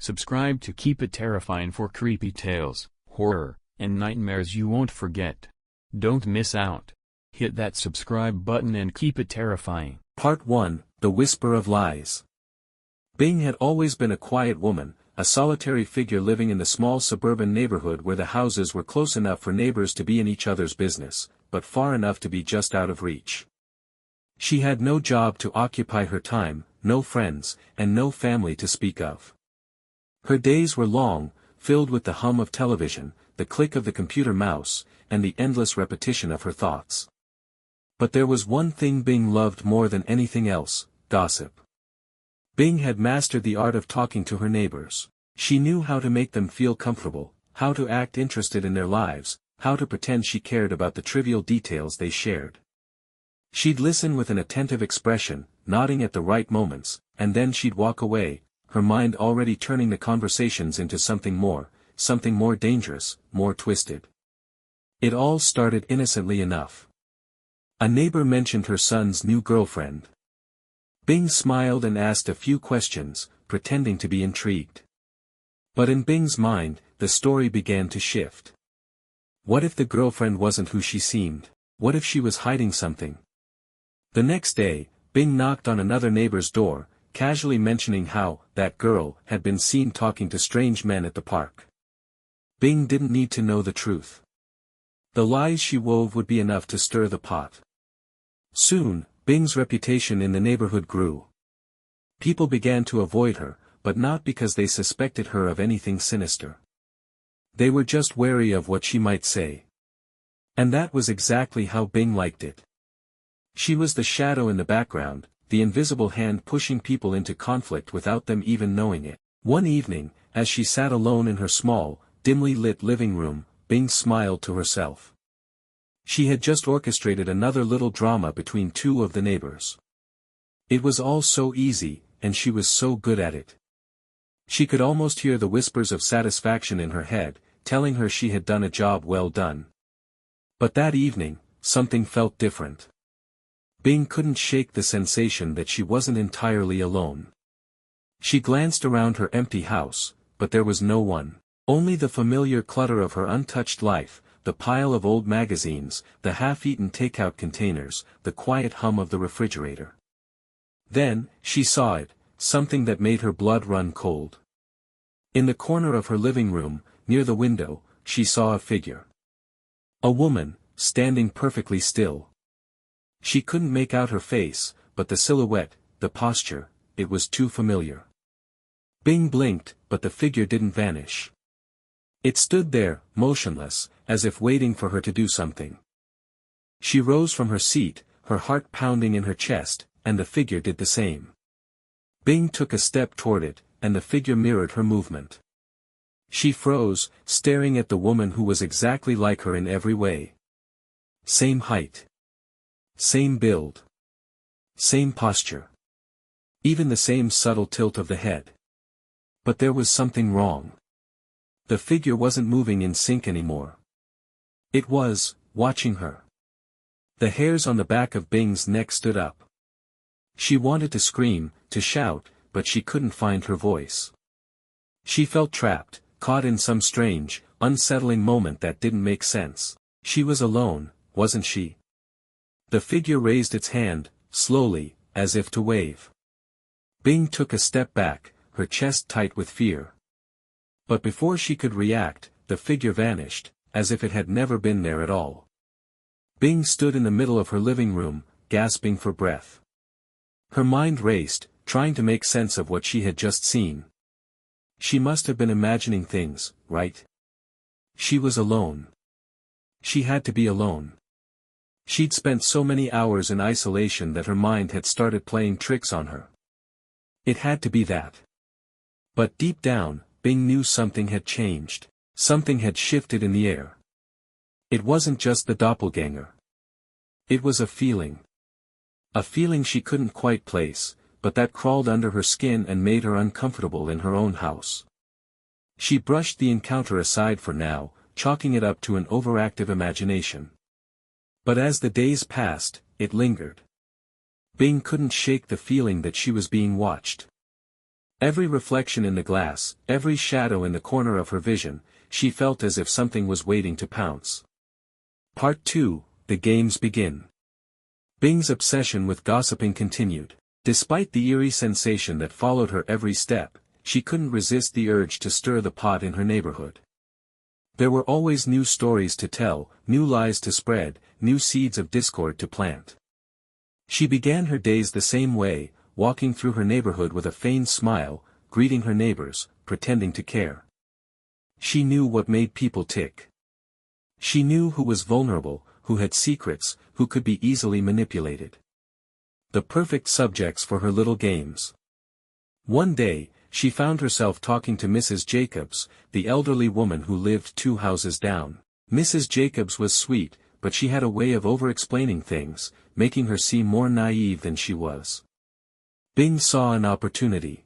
Subscribe to Keep It Terrifying for creepy tales, horror, and nightmares you won't forget. Don't miss out. Hit that subscribe button and keep it terrifying. Part 1, The Whisper of Lies. Bing had always been a quiet woman, a solitary figure living in the small suburban neighborhood where the houses were close enough for neighbors to be in each other's business, but far enough to be just out of reach. She had no job to occupy her time, no friends, and no family to speak of. Her days were long, filled with the hum of television, the click of the computer mouse, and the endless repetition of her thoughts. But there was one thing Bing loved more than anything else: gossip. Bing had mastered the art of talking to her neighbors. She knew how to make them feel comfortable, how to act interested in their lives, how to pretend she cared about the trivial details they shared. She'd listen with an attentive expression, nodding at the right moments, and then she'd walk away, her mind already turning the conversations into something more dangerous, more twisted. It all started innocently enough. A neighbor mentioned her son's new girlfriend. Bing smiled and asked a few questions, pretending to be intrigued. But in Bing's mind, the story began to shift. What if the girlfriend wasn't who she seemed? What if she was hiding something? The next day, Bing knocked on another neighbor's door, casually mentioning how that girl had been seen talking to strange men at the park. Bing didn't need to know the truth. The lies she wove would be enough to stir the pot. Soon, Bing's reputation in the neighborhood grew. People began to avoid her, but not because they suspected her of anything sinister. They were just wary of what she might say. And that was exactly how Bing liked it. She was the shadow in the background, the invisible hand pushing people into conflict without them even knowing it. One evening, as she sat alone in her small, dimly lit living room, Bing smiled to herself. She had just orchestrated another little drama between two of the neighbors. It was all so easy, and she was so good at it. She could almost hear the whispers of satisfaction in her head, telling her she had done a job well done. But that evening, something felt different. Bing couldn't shake the sensation that she wasn't entirely alone. She glanced around her empty house, but there was no one. Only the familiar clutter of her untouched life, the pile of old magazines, the half-eaten takeout containers, the quiet hum of the refrigerator. Then, she saw it, something that made her blood run cold. In the corner of her living room, near the window, she saw a figure. A woman, standing perfectly still. She couldn't make out her face, but the silhouette, the posture, it was too familiar. Bing blinked, but the figure didn't vanish. It stood there, motionless, as if waiting for her to do something. She rose from her seat, her heart pounding in her chest, and the figure did the same. Bing took a step toward it, and the figure mirrored her movement. She froze, staring at the woman who was exactly like her in every way. Same height. Same build. Same posture. Even the same subtle tilt of the head. But there was something wrong. The figure wasn't moving in sync anymore. It was, watching her. The hairs on the back of Bing's neck stood up. She wanted to scream, to shout, but she couldn't find her voice. She felt trapped, caught in some strange, unsettling moment that didn't make sense. She was alone, wasn't she? The figure raised its hand, slowly, as if to wave. Bing took a step back, her chest tight with fear. But before she could react, the figure vanished, as if it had never been there at all. Bing stood in the middle of her living room, gasping for breath. Her mind raced, trying to make sense of what she had just seen. She must have been imagining things, right? She was alone. She had to be alone. She'd spent so many hours in isolation that her mind had started playing tricks on her. It had to be that. But deep down, Bing knew something had changed. Something had shifted in the air. It wasn't just the doppelganger. It was a feeling. A feeling she couldn't quite place, but that crawled under her skin and made her uncomfortable in her own house. She brushed the encounter aside for now, chalking it up to an overactive imagination. But as the days passed, it lingered. Bing couldn't shake the feeling that she was being watched. Every reflection in the glass, every shadow in the corner of her vision, she felt as if something was waiting to pounce. Part 2, The Games Begin. Bing's obsession with gossiping continued. Despite the eerie sensation that followed her every step, she couldn't resist the urge to stir the pot in her neighborhood. There were always new stories to tell, new lies to spread, new seeds of discord to plant. She began her days the same way, walking through her neighborhood with a feigned smile, greeting her neighbors, pretending to care. She knew what made people tick. She knew who was vulnerable, who had secrets, who could be easily manipulated. The perfect subjects for her little games. One day, she found herself talking to Mrs. Jacobs, the elderly woman who lived 2 houses down. Mrs. Jacobs was sweet, but she had a way of over-explaining things, making her seem more naive than she was. Bing saw an opportunity.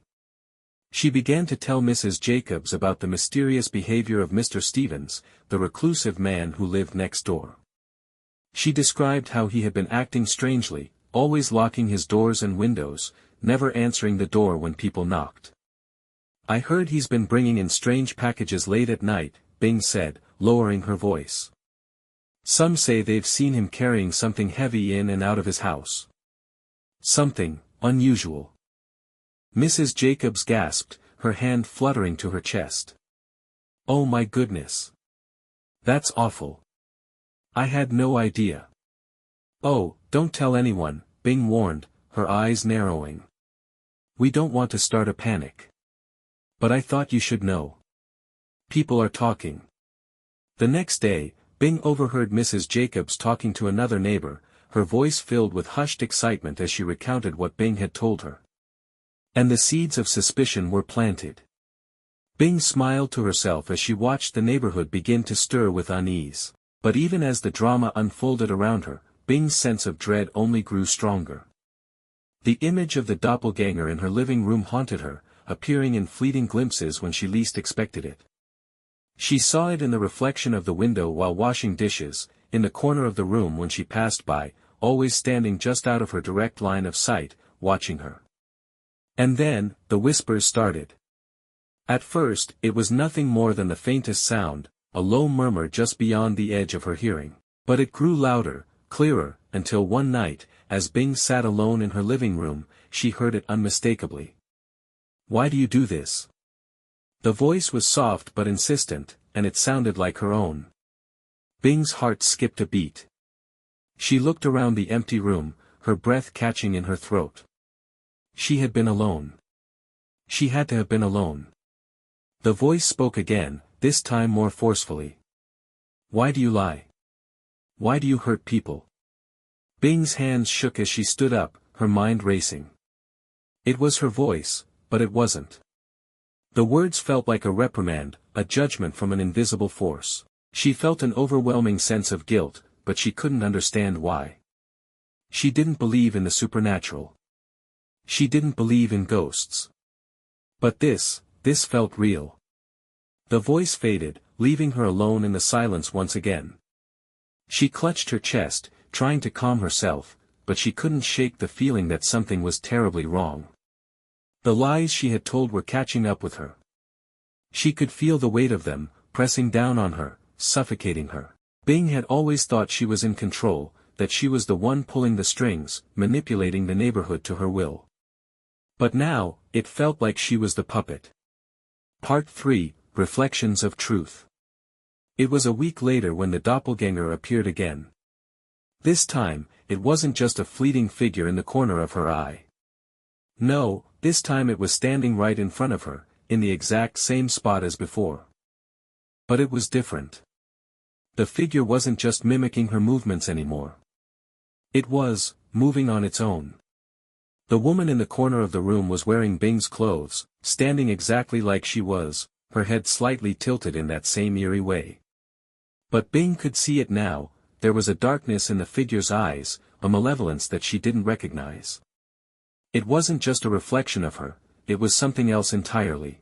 She began to tell Mrs. Jacobs about the mysterious behavior of Mr. Stevens, the reclusive man who lived next door. She described how he had been acting strangely, always locking his doors and windows, never answering the door when people knocked. "I heard he's been bringing in strange packages late at night," Bing said, lowering her voice. "Some say they've seen him carrying something heavy in and out of his house. Something unusual." Mrs. Jacobs gasped, her hand fluttering to her chest. "Oh my goodness. That's awful. I had no idea." "Oh, don't tell anyone," Bing warned, her eyes narrowing. "We don't want to start a panic. But I thought you should know. People are talking." The next day, Bing overheard Mrs. Jacobs talking to another neighbor, her voice filled with hushed excitement as she recounted what Bing had told her. And the seeds of suspicion were planted. Bing smiled to herself as she watched the neighborhood begin to stir with unease. But even as the drama unfolded around her, Bing's sense of dread only grew stronger. The image of the doppelganger in her living room haunted her, appearing in fleeting glimpses when she least expected it. She saw it in the reflection of the window while washing dishes, in the corner of the room when she passed by, always standing just out of her direct line of sight, watching her. And then, the whispers started. At first, it was nothing more than the faintest sound, a low murmur just beyond the edge of her hearing. But it grew louder, clearer, until one night, as Bing sat alone in her living room, she heard it unmistakably. "Why do you do this?" The voice was soft but insistent, and it sounded like her own. Bing's heart skipped a beat. She looked around the empty room, her breath catching in her throat. She had been alone. She had to have been alone. The voice spoke again, this time more forcefully. "Why do you lie? Why do you hurt people?" Bing's hands shook as she stood up, her mind racing. It was her voice, but it wasn't. The words felt like a reprimand, a judgment from an invisible force. She felt an overwhelming sense of guilt, but she couldn't understand why. She didn't believe in the supernatural. She didn't believe in ghosts. But this felt real. The voice faded, leaving her alone in the silence once again. She clutched her chest, trying to calm herself, but she couldn't shake the feeling that something was terribly wrong. The lies she had told were catching up with her. She could feel the weight of them, pressing down on her, suffocating her. Bing had always thought she was in control, that she was the one pulling the strings, manipulating the neighborhood to her will. But now, it felt like she was the puppet. Part 3, Reflections of Truth. It was a week later when the doppelganger appeared again. This time, it wasn't just a fleeting figure in the corner of her eye. No, this time it was standing right in front of her, in the exact same spot as before. But it was different. The figure wasn't just mimicking her movements anymore. It was, moving on its own. The woman in the corner of the room was wearing Bing's clothes, standing exactly like she was, her head slightly tilted in that same eerie way. But Bing could see it now, there was a darkness in the figure's eyes, a malevolence that she didn't recognize. It wasn't just a reflection of her, it was something else entirely.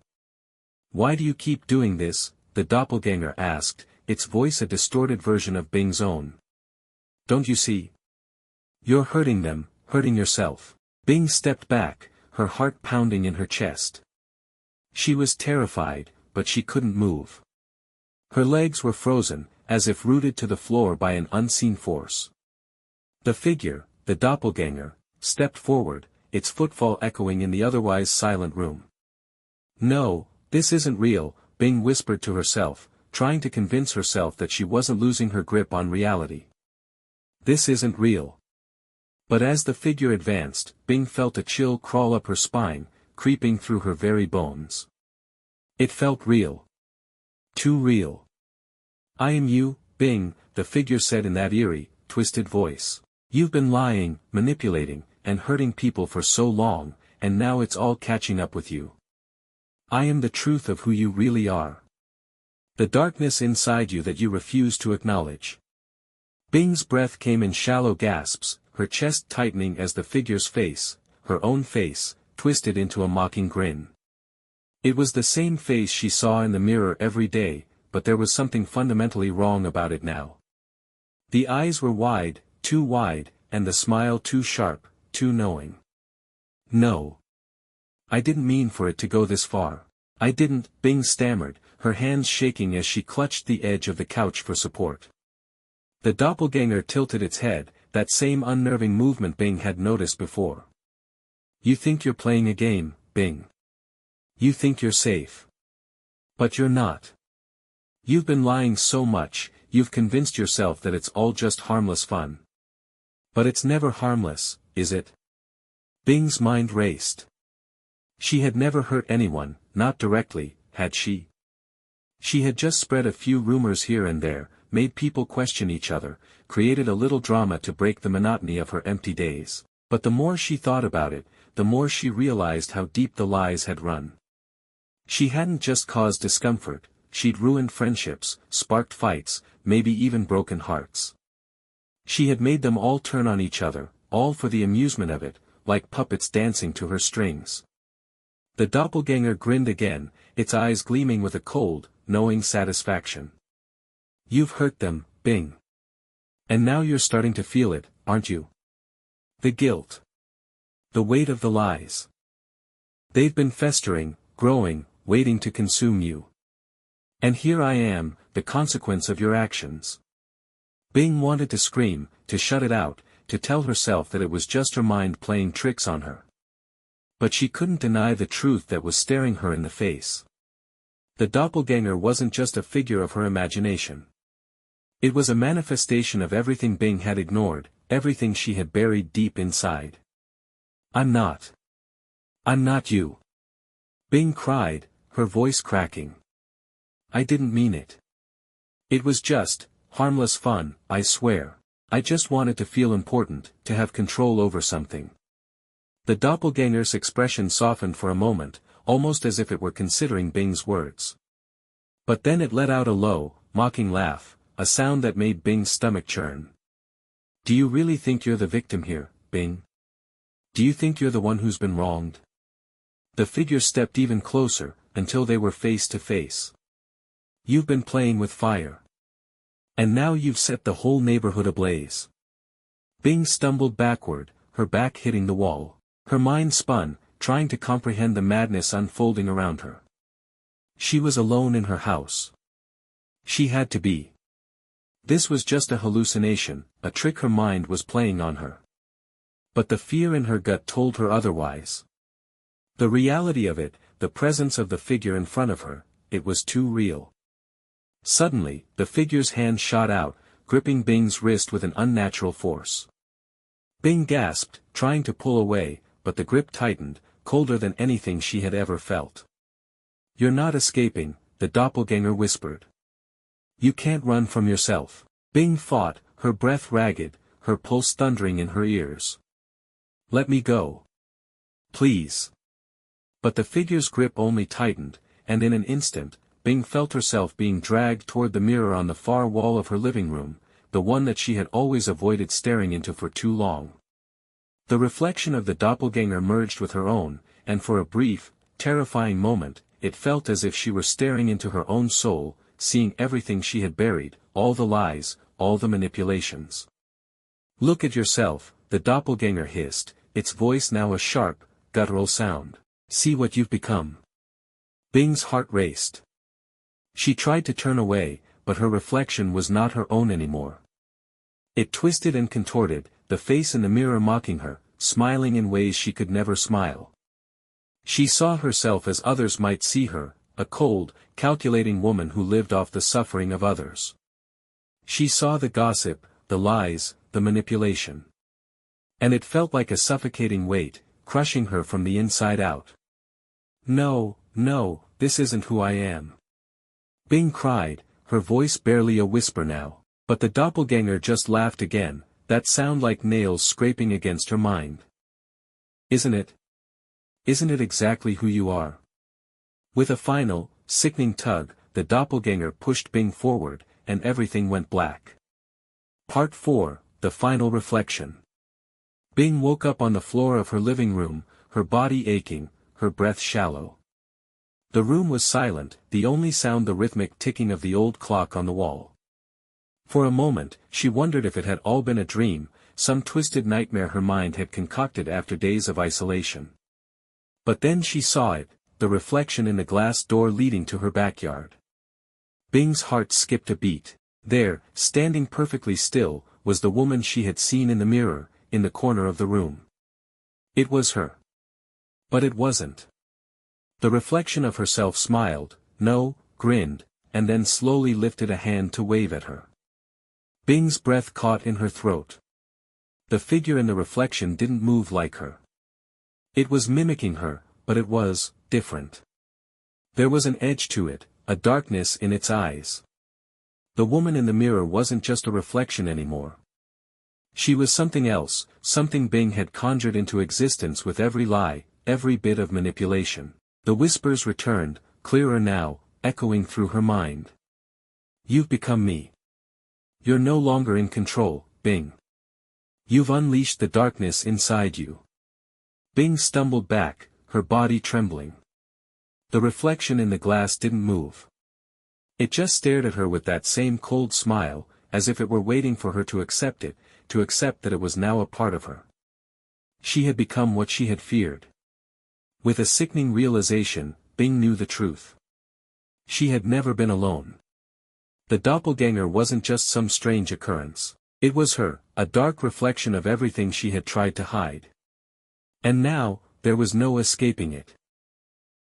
"Why do you keep doing this?" the doppelganger asked, its voice a distorted version of Bing's own. "Don't you see? You're hurting them, hurting yourself." Bing stepped back, her heart pounding in her chest. She was terrified, but she couldn't move. Her legs were frozen, as if rooted to the floor by an unseen force. The figure, the doppelganger, stepped forward, its footfall echoing in the otherwise silent room. "No, this isn't real," Bing whispered to herself, trying to convince herself that she wasn't losing her grip on reality. "This isn't real." But as the figure advanced, Bing felt a chill crawl up her spine, creeping through her very bones. It felt real. Too real. "I am you, Bing," the figure said in that eerie, twisted voice. "You've been lying, manipulating, and hurting people for so long, and now it's all catching up with you. I am the truth of who you really are. The darkness inside you that you refuse to acknowledge." Bing's breath came in shallow gasps, her chest tightening as the figure's face, her own face, twisted into a mocking grin. It was the same face she saw in the mirror every day, but there was something fundamentally wrong about it now. The eyes were wide, too wide, and the smile too sharp, too knowing. "No. I didn't mean for it to go this far. I didn't," Bing stammered, her hands shaking as she clutched the edge of the couch for support. The doppelganger tilted its head, that same unnerving movement Bing had noticed before. "You think you're playing a game, Bing. You think you're safe. But you're not. You've been lying so much, you've convinced yourself that it's all just harmless fun. But it's never harmless, is it?" Bing's mind raced. She had never hurt anyone, not directly, had she? She had just spread a few rumors here and there, made people question each other, created a little drama to break the monotony of her empty days. But the more she thought about it, the more she realized how deep the lies had run. She hadn't just caused discomfort, she'd ruined friendships, sparked fights, maybe even broken hearts. She had made them all turn on each other, all for the amusement of it, like puppets dancing to her strings. The doppelganger grinned again, its eyes gleaming with a cold, knowing satisfaction. "You've hurt them, Bing. And now you're starting to feel it, aren't you? The guilt. The weight of the lies. They've been festering, growing, waiting to consume you. And here I am, the consequence of your actions." Bing wanted to scream, to shut it out, to tell herself that it was just her mind playing tricks on her. But she couldn't deny the truth that was staring her in the face. The doppelganger wasn't just a figure of her imagination. It was a manifestation of everything Bing had ignored, everything she had buried deep inside. I'm not you." Bing cried, her voice cracking. "I didn't mean it. It was just harmless fun, I swear. I just wanted to feel important, to have control over something." The doppelganger's expression softened for a moment, almost as if it were considering Bing's words. But then it let out a low, mocking laugh, a sound that made Bing's stomach churn. "Do you really think you're the victim here, Bing? Do you think you're the one who's been wronged?" The figure stepped even closer, until they were face to face. "You've been playing with fire. And now you've set the whole neighborhood ablaze." Bing stumbled backward, her back hitting the wall. Her mind spun, trying to comprehend the madness unfolding around her. She was alone in her house. She had to be. This was just a hallucination, a trick her mind was playing on her. But the fear in her gut told her otherwise. The reality of it, the presence of the figure in front of her, it was too real. Suddenly, the figure's hand shot out, gripping Bing's wrist with an unnatural force. Bing gasped, trying to pull away, but the grip tightened, colder than anything she had ever felt. "You're not escaping," the doppelganger whispered. "You can't run from yourself." Bing fought, her breath ragged, her pulse thundering in her ears. "Let me go. Please." But the figure's grip only tightened, and in an instant, Bing felt herself being dragged toward the mirror on the far wall of her living room, the one that she had always avoided staring into for too long. The reflection of the doppelganger merged with her own, and for a brief, terrifying moment, it felt as if she were staring into her own soul, seeing everything she had buried, all the lies, all the manipulations. "Look at yourself," the doppelganger hissed, its voice now a sharp, guttural sound. "See what you've become. Bing's heart raced. She tried to turn away, but her reflection was not her own anymore. It twisted and contorted, the face in the mirror mocking her, smiling in ways she could never smile. She saw herself as others might see her, a cold, calculating woman who lived off the suffering of others. She saw the gossip, the lies, the manipulation. And it felt like a suffocating weight, crushing her from the inside out. No, no, this isn't who I am. Bing cried, her voice barely a whisper now, but the doppelganger just laughed again, that sound like nails scraping against her mind. Isn't it? Isn't it exactly who you are? With a final, sickening tug, the doppelganger pushed Bing forward, and everything went black. Part 4, The Final Reflection. Bing woke up on the floor of her living room, her body aching, her breath shallow. The room was silent, the only sound the rhythmic ticking of the old clock on the wall. For a moment, she wondered if it had all been a dream, some twisted nightmare her mind had concocted after days of isolation. But then she saw it, the reflection in the glass door leading to her backyard. Bing's heart skipped a beat. There, standing perfectly still, was the woman she had seen in the mirror, in the corner of the room. It was her. But it wasn't. The reflection of herself smiled, grinned, and then slowly lifted a hand to wave at her. Bing's breath caught in her throat. The figure in the reflection didn't move like her. It was mimicking her, but it was different. There was an edge to it, a darkness in its eyes. The woman in the mirror wasn't just a reflection anymore. She was something else, something Bing had conjured into existence with every lie, every bit of manipulation. The whispers returned, clearer now, echoing through her mind. You've become me. You're no longer in control, Bing. You've unleashed the darkness inside you. Bing stumbled back, her body trembling. The reflection in the glass didn't move. It just stared at her with that same cold smile, as if it were waiting for her to accept it, to accept that it was now a part of her. She had become what she had feared. With a sickening realization, Bing knew the truth. She had never been alone. The doppelganger wasn't just some strange occurrence. It was her, a dark reflection of everything she had tried to hide. And now, there was no escaping it.